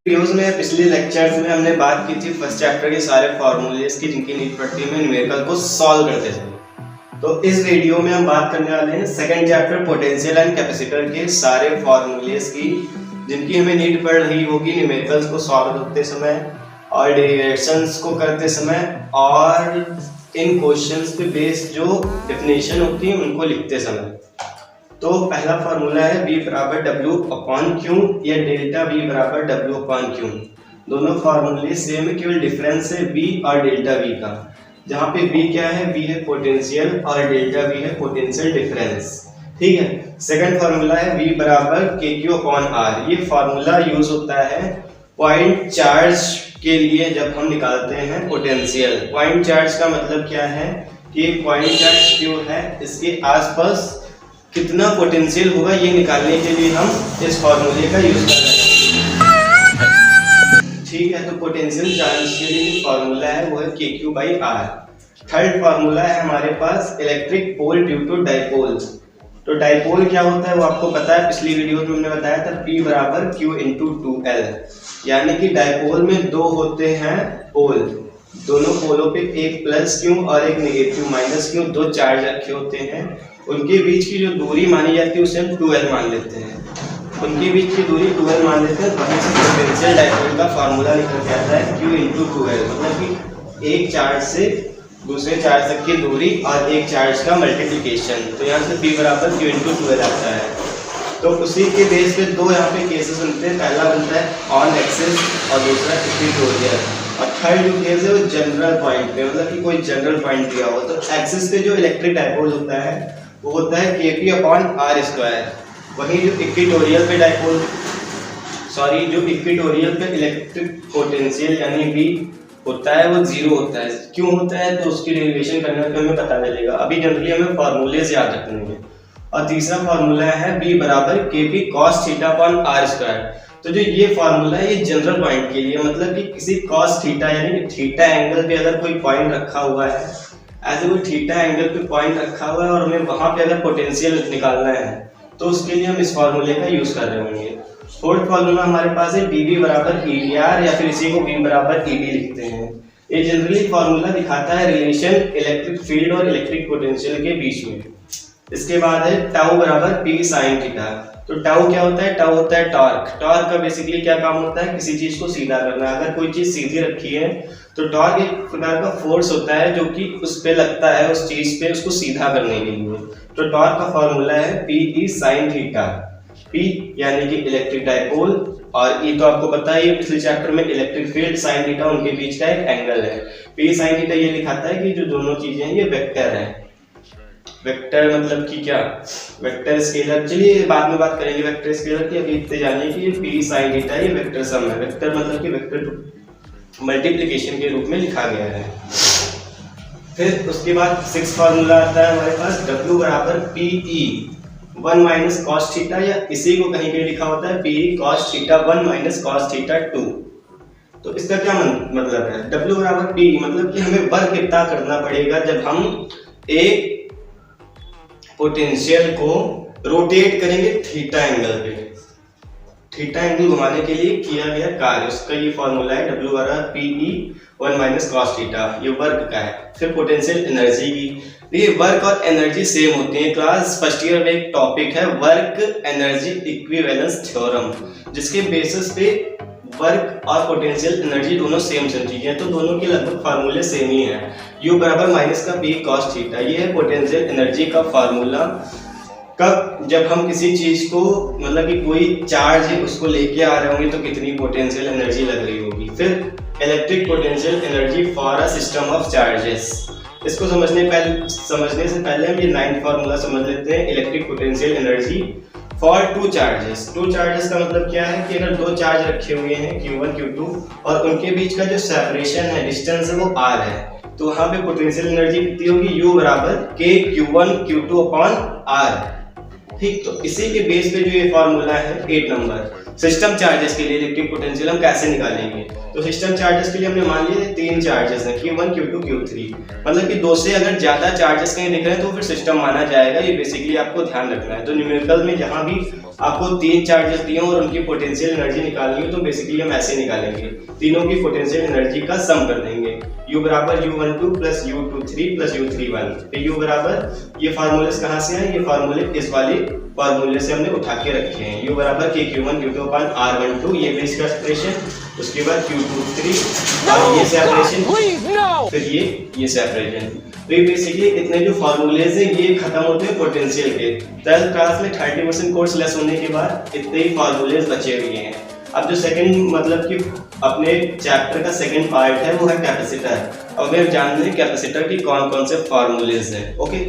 Videos में पिछले lectures में हमने बात की थी फर्स्ट चैप्टर के सारे फार्मूलेस की जिनकी नीड पड़ती है न्यूमेरिकल को सॉल्व करते थे। तो इस वीडियो में हम बात करने वाले हैं second chapter potential and capacitor के सारे फार्मूलेस की जिनकी हमें नीड पड़ रही होगी न्यूमेरिकल्स को सॉल्व करते समय और डेरिवेशंस को करते समय और इन क्वेश्चंस पे बेस्ड जो डेफिनेशन होती है उनको लिखते समय। तो पहला फार्मूला है V बराबर W अपॉन Q या डेल्टा V बराबर W अपॉन Q। दोनों फार्मूले सेम है, केवल डिफरेंस है V और डेल्टा V का। जहाँ पे V क्या है, V है पोटेंशियल और डेल्टा V है पोटेंशियल डिफरेंस। ठीक है। सेकंड फार्मूला है V बराबर KQ अपॉन R। ये फार्मूला यूज होता है पॉइंट चार्ज के लिए जब हम निकालते हैं पोटेंशियल। पॉइंट चार्ज का मतलब क्या है कि पॉइंट चार्ज Q है, इसके आसपास कितना पोटेंशियल होगा ये निकालने के लिए हम इस फॉर्मूले का यूज कर रहे हैं। ठीक है, तो पोटेंशियल चार्ज के लिए जो फॉर्मूला है वो है KQ by R। Third formula है हमारे पास electric pole due to dipole. तो डाइपोल क्या होता है वो आपको पता है, पिछली वीडियो में हमने बताया था P बराबर Q इंटू 2L। यानी कि डाइपोल में दो होते हैं पोल, दोनों पोलों पे एक प्लस Q और एक नेगेटिव माइनस Q, दो चार्ज रखे होते हैं। उनके बीच की जो दूरी मानी जाती है उसे हम 2L मान लेते हैं। उनके बीच की दूरी 2L मान लेते हैं, वहीं से पोटेंशियल डाइपोल का फार्मूला निकल के आता है Q इंटू 2L। मतलब कि एक चार्ज से दूसरे चार्ज तक की दूरी और एक चार्ज का मल्टीप्लिकेशन। तो यहाँ से P बराबर Q इंटू 2L आता है। तो उसी के बेस पे दो यहाँ पे केसेस बनते हैं। पहला बनता है ऑन एक्सिस और दूसरा इक्विटोरियल। और थर्ड जो केस है वो जनरल पॉइंट पे, मतलब कि कोई जनरल पॉइंट दिया हो। तो एक्सिस पे जो इलेक्ट्रिक डाइपोल होता है वो होता है KP अपॉन R स्क्वायर। वहीं जो इक्विटोरियल पे डाइपोल जो इक्विटोरियल पे इलेक्ट्रिक पोटेंशियल यानी V होता है वो 0 होता है। क्यों होता है तो उसकी डेरिवेशन करने पे हमें पता चलेगा। अभी जनरली हमें फार्मूलेज याद रखने हैं। और तीसरा फार्मूला है V बराबर KP cos theta upon R square. तो जो ये फार्मूला है ये जनरल पॉइंट के लिए, मतलब कि किसी cos थीटा यानी कि थीटा एंगल पे अगर कोई पॉइंट रखा हुआ है, ऐसे कोई थीटा एंगल पे पॉइंट रखा हुआ है और हमें वहां पे अगर पोटेंशियल निकालना है तो उसके लिए हम इस फार्मूले का यूज कर रहे होंगे। फोर्थ फार्मूला हमारे पास है dV बराबर EDR या फिर इसी को V बराबर EB लिखते हैं। ये जनरली फार्मूला दिखाता है रिलेशन इलेक्ट्रिक फील्ड और इलेक्ट्रिक पोटेंशियल के बीच में। इसके बाद है टाउ बराबर P साइन थीटा। तो टाउ क्या होता है, टाउ होता है टॉर्क। टॉर्क का बेसिकली क्या काम होता है, किसी चीज को सीधा करना। अगर कोई चीज सीधी रखी है तो टॉर्क एक प्रकार का फोर्स होता है जो कि उस पे लगता है, उस चीज पे उसको सीधा करने के लिए। तो टॉर्क का फॉर्मूला है PE साइन थीटा। P यानी कि इलेक्ट्रिक डाइपोल और E तो आपको पता है, पिछले चैप्टर में इलेक्ट्रिक फील्ड साइन थीटा उनके बीच का एक एंगल है। P साइन थीटा ये दिखाता है कि जो दोनों चीजें हैं ये वेक्टर है। वेक्टर मतलब कि क्या, वेक्टर स्केलर। चलिए बाद में बात करेंगे वेक्टर स्केलर की। अभी इतने जानिए कि ये P साइन थीटा ये वेक्टर सम है। वेक्टर मतलब कि वेक्टर मल्टीप्लिकेशन के रूप में लिखा गया है। फिर उसके बाद सिक्स फार्मूला आता है हमारे पास W बराबर PE 1 माइनस कॉस थीटा, या इसी को कहीं कहीं लिखा होता है PE cos theta 1 minus cos theta 2। तो इसका क्या मतलब है, W बराबर PE मतलब कि हमें वर्क कितना करना पड़ेगा जब हम एक पोटेंशियल को रोटेट करेंगे थीटा एंगल पे। थीटा एंगल घुमाने के लिए किया गया कार्य, उसका ये फॉर्मूला है W बराबर PE 1 माइनस कॉस थीटा। ये वर्क का है। फिर पोटेंशियल एनर्जी की, ये वर्क और एनर्जी सेम होती है। क्लास फर्स्ट ईयर में एक टॉपिक है वर्क एनर्जी इक्विवेलेंस थ्योरम, जिसके बेसिस पे वर्क और पोटेंशियल एनर्जी दोनों सेम चीजें हैं। तो दोनों के लगभग फार्मूले सेम ही है। U बराबर माइनस का P cos थीटा, ये है पोटेंशियल एनर्जी का फार्मूला। कब, जब हम किसी चीज को मतलब कि कोई चार्ज है उसको लेके आ रहे होंगे तो कितनी पोटेंशियल एनर्जी लग रही होगी। फिर electric potential energy for a system of charges. इसको समझने से पहले हम ये 9th फार्मूला समझ लेते हैं। Electric potential energy for two charges. Two charges का मतलब क्या है कि अगर दो चार्ज रखे हुए हैं Q1 Q2 और उनके बीच का जो सेपरेशन है, डिस्टेंस है वो R है, तो वहां पे पोटेंशियल एनर्जी कितनी होगी, U बराबर K Q1 Q2 upon R। ठीक, तो इसी के बेस पे जो ये फार्मूला है 8 नंबर सिस्टम चार्जेस के लिए इलेक्ट्रिक पोटेंशियल हम कैसे निकालेंगे। तो सिस्टम चार्जेस के लिए हमने मान लिए 3 चार्जेस हैं Q1 Q2 Q3। मतलब कि 2 से अगर ज्यादा चार्जेस कहीं दिख रहे हैं तो फिर सिस्टम माना जाएगा। ये बेसिकली आपको ध्यान रखना है। तो न्यूमेरिकल में जहां भी आपको 3 चार्जेस दिए और उनकी पोटेंशियल एनर्जी निकालनी है तो बेसिकली हम ऐसे निकालेंगे, तीनों की पोटेंशियल एनर्जी का सम कर देंगे। U बराबर U12 plus U23 plus U31। तो U बराबर, ये फार्मूले कहाँ से हैं, ये फार्मूले इस वाले फार्मूले से हमने उठा के रखे हैं। U बराबर KQ1 Q2 अपान R12, ये बेस का सेपरेशन, उसके बाद Q23 और ये सेपरेशन, फिर ये सेपरेशन। तो ये बेसिकली इतने जो फार्मूलेज हैं ये खत्म होते हैं पोटेंशियल के। 12th क्लास में 30% कोर्स लेस होने के बाद इतने ही फार्मूलेज बचे हुए हैं। अब जो सेकंड मतलब कि अपने चैप्टर का सेकंड पार्ट है वो है कैपेसिटर। अब हमें जानना है कैपेसिटर की कौन कौन से फार्मूलेज हैं। ओके।